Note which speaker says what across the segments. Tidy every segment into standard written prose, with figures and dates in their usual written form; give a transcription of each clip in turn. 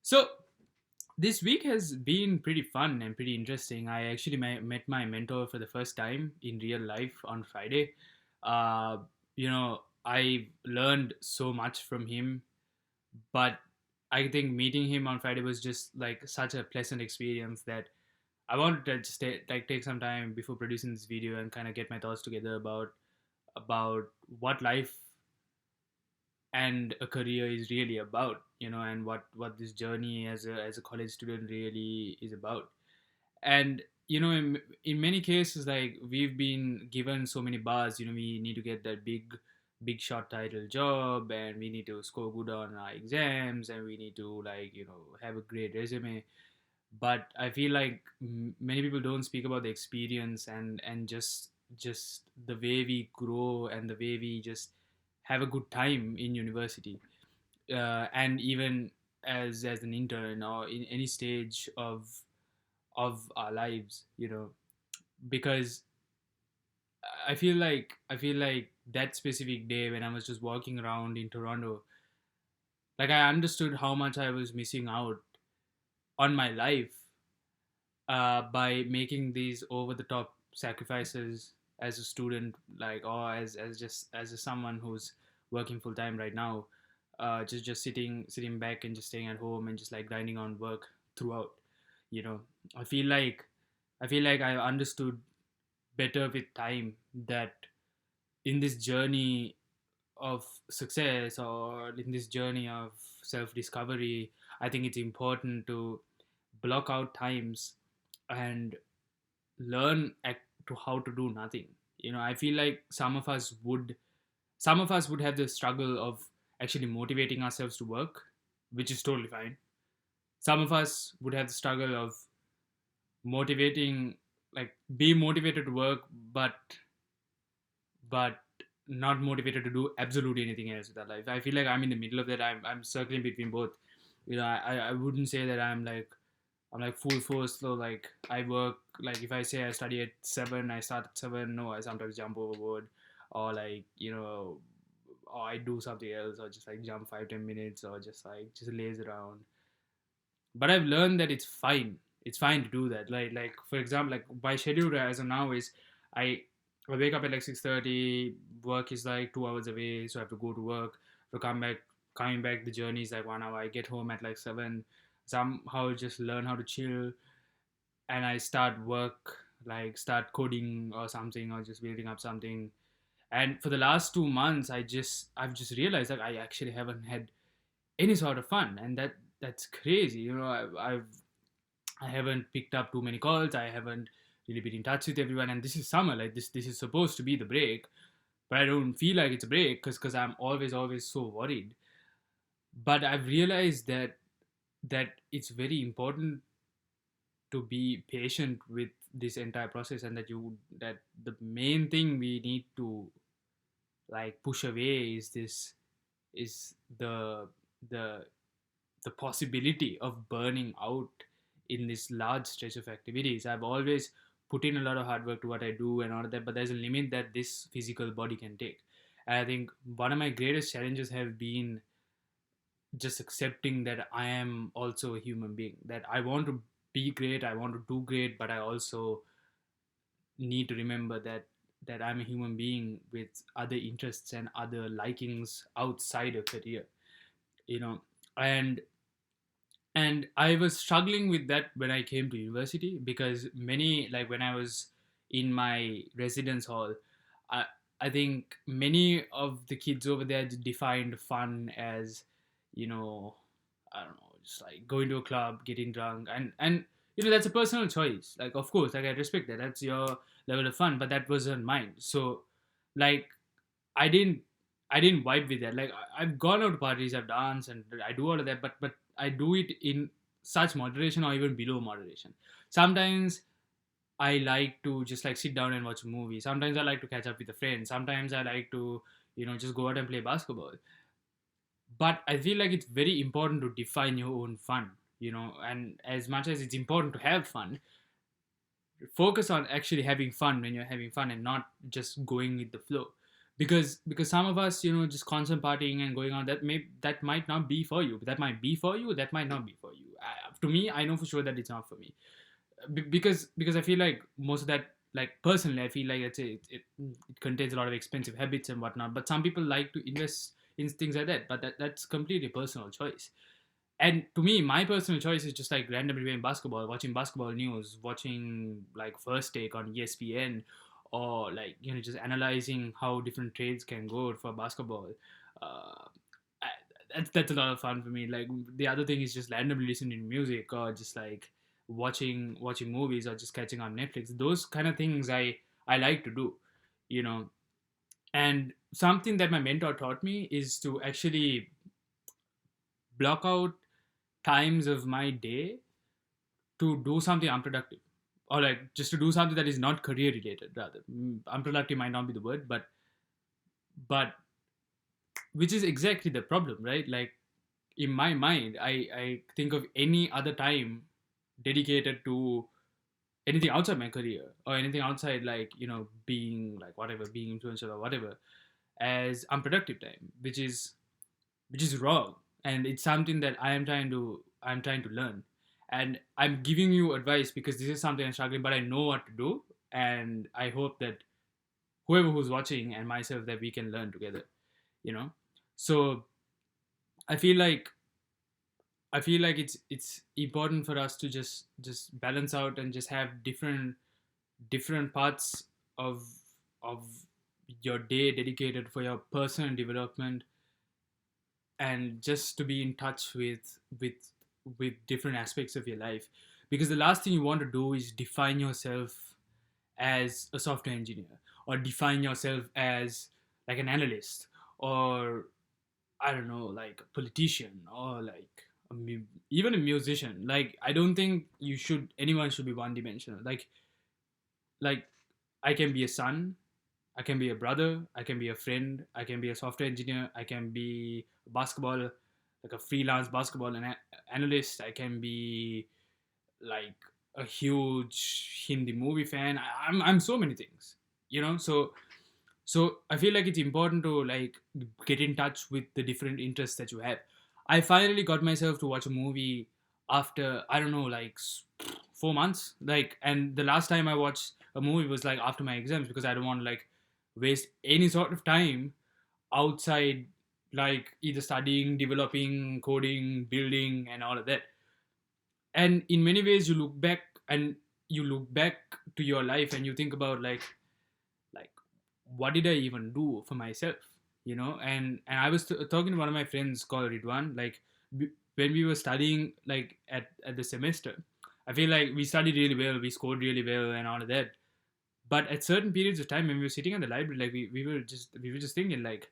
Speaker 1: So this week has been pretty fun and pretty interesting. I actually met my mentor for the first time in real life on Friday. Uh, I learned so much from him, but I think meeting him on Friday was just like such a pleasant experience that I wanted to just take some time before producing this video and kind of get my thoughts together about what life and a career is really about, and what this journey as a college student really is about. And in many cases, like, we've been given so many bars. We need to get that big short title job, and we need to score good on our exams, and we need to, like, have a great resume. But I feel like many people don't speak about the experience and just the way we grow and the way we just have a good time in university, and even as an intern or in any stage of our lives, because I feel like that specific day when I was just walking around in Toronto, like, I understood how much I was missing out on my life, by making these over the top sacrifices as a student, like, or as just as a someone who's working full time right now, just sitting back and just staying at home and just like grinding on work throughout. you know i feel like I feel like I understood better with time that in this journey of success, or in this journey of self discovery, I think it's important to block out times and learn to how to do nothing. I feel like some of us would have the struggle of actually motivating ourselves to work, which is totally fine. Some of us would have the struggle of motivating, like, be motivated to work, but not motivated to do absolutely anything else with our life. I feel like I'm in the middle of that. I'm circling between both. I wouldn't say that I'm like full force. So, like, I work, like, if I say I study at 7, I start at 7. No, I sometimes jump overboard, or, like, or I do something else, or just like jump 5-10 minutes, or just laze around. But I've learned that it's fine to do that. Like, for example, like, my schedule as of now is, I I wake up at like 6:30. Work is like 2 hours away, so I have to go to work. To come back, coming back, the journey is like 1 hour. I get home at like 7. Somehow just learn how to chill, and I start work, like start coding or something, or just building up something. And for the last 2 months, I've just realized that I actually haven't had any sort of fun, and that's crazy. I haven't picked up too many calls. I haven't really been in touch with everyone. And this is summer. Like, this is supposed to be the break, but I don't feel like it's a break because I'm always so worried. But I've realized that it's very important to be patient with this entire process, and that the main thing we need to, like, push away is this is the the possibility of burning out in this large stretch of activities. I've always put in a lot of hard work to what I do and all of that, but there's a limit that this physical body can take. And I think one of my greatest challenges have been just accepting that I am also a human being, that I want to be great, I want to do great, but I also need to remember that I'm a human being with other interests and other likings outside a career, you know. And and I was struggling with that when I came to university, because many, like, when I was in my residence hall, i I think many of the kids over there defined fun as, you know I don't know, just like going to a club, getting drunk, and that's a personal choice. Like, of course, like, I respect that, that's your level of fun, but that wasn't mine. So, like, I didn't I didn't vibe with that. Like, I've gone out to parties, I've danced, and I do all of that, but I do it in such moderation or even below moderation. Sometimes I like to just like sit down and watch a movie. Sometimes I like to catch up with a friend. Sometimes I like to, just go out and play basketball. But I feel like it's very important to define your own fun, and as much as it's important to have fun, focus on actually having fun when you're having fun, and not just going with the flow. Because some of us, just constant partying and going on, that might not be for you. That might be for you, that might not be for you. to me, I know for sure that it's not for me. Because I feel like most of that, like personally, I feel like it contains a lot of expensive habits and whatnot. But some people like to invest in things like that. But that's completely personal choice. And to me, my personal choice is just like randomly playing basketball, watching basketball news, watching like First Take on ESPN, or like just analyzing how different trades can go for basketball. Uh, that's a lot of fun for me. Like the other thing is just randomly listening to music, or just like watching movies, or just catching on Netflix. Those kind of things I like to do, you know. And something that my mentor taught me is to actually block out times of my day to do something unproductive, or like just to do something that is not career related. Rather, unproductive might not be the word, but which is exactly the problem, right? Like in my mind, I think of any other time dedicated to anything outside my career, or anything outside, like being like whatever, being influential or whatever, as unproductive time, which is wrong. And it's something that I'm trying to learn. And I'm giving you advice because this is something I'm struggling, but I know what to do. And I hope that whoever who's watching and myself, that we can learn together, you know. So i feel like I feel like it's important for us to just balance out and just have different parts of of your day dedicated for your personal development, and just to be in touch with different aspects of your life. Because the last thing you want to do is define yourself as a software engineer, or define yourself as like an analyst, or I don't know, like a politician, or like even a musician. Like I don't think anyone should be one dimensional. Like I can be a son, I can be a brother, I can be a friend, I can be a software engineer, I can be a basketball, like a freelance basketball analyst, I can be like a huge Hindi movie fan. I'm so many things, So I feel like it's important to like get in touch with the different interests that you have. I finally got myself to watch a movie after, I don't know, like 4 months. Like, and the last time I watched a movie was like after my exams, because I don't want to like waste any sort of time outside, like either studying, developing, coding, building, and all of that. And in many ways, you look back to your life, and you think about like what did I even do for myself, and I was talking to one of my friends called Ridwan, like when we were studying, like at the semester, I feel like we studied really well, we scored really well and all of that. But at certain periods of time when we were sitting in the library, like we were just thinking, like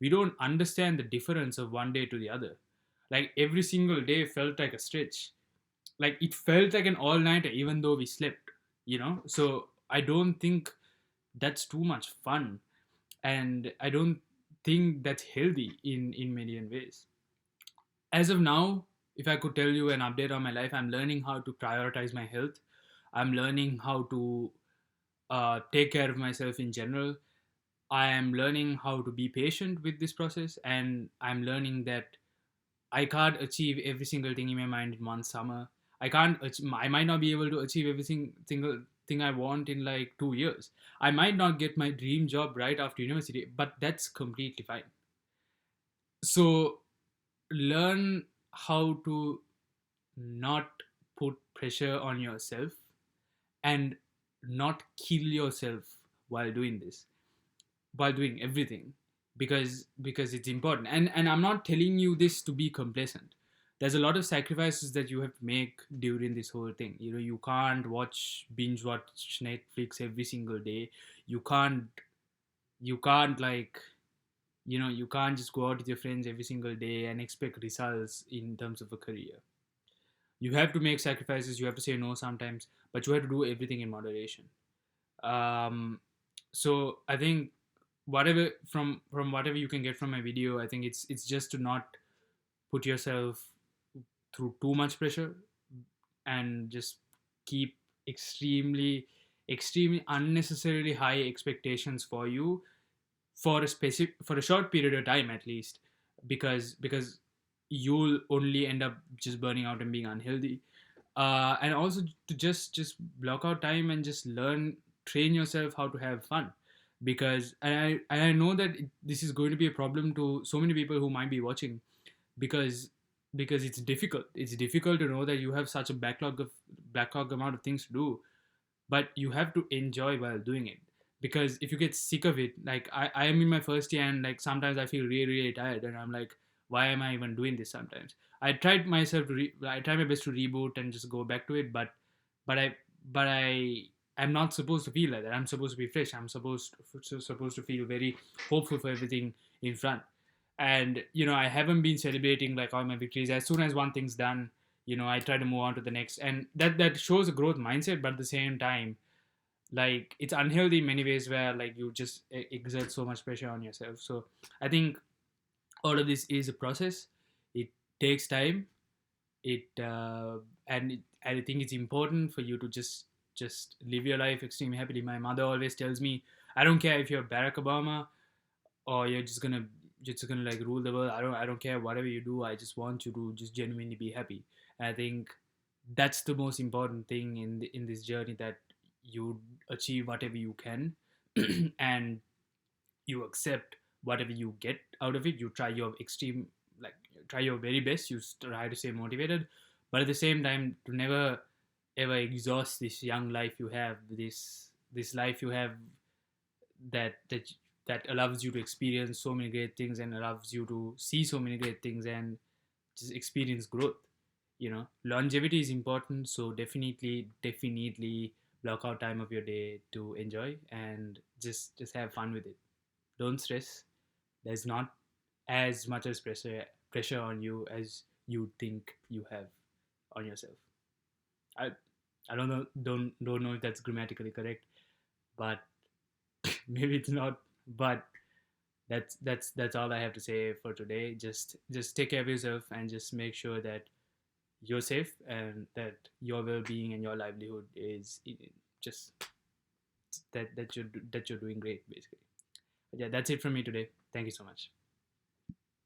Speaker 1: we don't understand the difference of one day to the other. Like every single day felt like a stretch, like it felt like an all-nighter even though we slept, so I don't think that's too much fun, and I don't think that's healthy in million ways. As of now, if I could tell you an update on my life, I'm learning how to prioritize my health. I'm learning how to take care of myself in general. I am learning how to be patient with this process, and I'm learning that I can't achieve every single thing in my mind in one summer. I might not be able to achieve every single thing I want in like 2 years. I might not get my dream job right after university, but that's completely fine. So learn how to not put pressure on yourself, and not kill yourself while doing this, while doing everything, because it's important. And I'm not telling you this to be complacent. There's a lot of sacrifices that you have to make during this whole thing. You can't binge watch Netflix every single day. You can't like, you can't just go out with your friends every single day and expect results in terms of a career. You have to make sacrifices, you have to say no sometimes, but you have to do everything in moderation. Um, so I think whatever from whatever you can get from my video, I think it's just to not put yourself through too much pressure, and just keep extremely unnecessarily high expectations for you, for a short period of time at least, because you'll only end up just burning out and being unhealthy. And also to just block out time and just train yourself how to have fun, because and I know that this is going to be a problem to so many people who might be watching, because it's difficult to know that you have such a backlog amount of things to do, but you have to enjoy while doing it. Because if you get sick of it, like I am in my first year, and like sometimes I feel really really tired, and I'm like, why am I even doing this? Sometimes I try my best to reboot and just go back to it, but I'm not supposed to feel like that. I'm supposed to be fresh. I'm supposed to feel very hopeful for everything in front. And I haven't been celebrating like all my victories. As soon as one thing's done, I try to move on to the next, and that shows a growth mindset. But at the same time, like, it's unhealthy in many ways, where like you just exert so much pressure on yourself. So I think all of this is a process. It takes time. It and I think it's important for you to just live your life extremely happily. My mother always tells me, I don't care if you're Barack Obama, or you're just gonna like rule the world. I don't care whatever you do. I just want you to just genuinely be happy. And I think that's the most important thing in this journey, that you achieve whatever you can, and you accept whatever you get out of it. You try your extreme, like, try your very best. You try to stay motivated, but at the same time, to never ever exhaust this young life you have, this life you have, that that that allows you to experience so many great things, and allows you to see so many great things, and just experience growth. Longevity is important, so definitely block out time of your day to enjoy, and just have fun with it. Don't stress. There's not as much as pressure on you as you think you have on yourself. I i don't know if that's grammatically correct, but maybe it's not. But that's all I have to say for today. Just take care of yourself, and just make sure that you're safe, and that your well-being and your livelihood is just that you're doing great, basically. But yeah, that's it from me today. Thank you so much.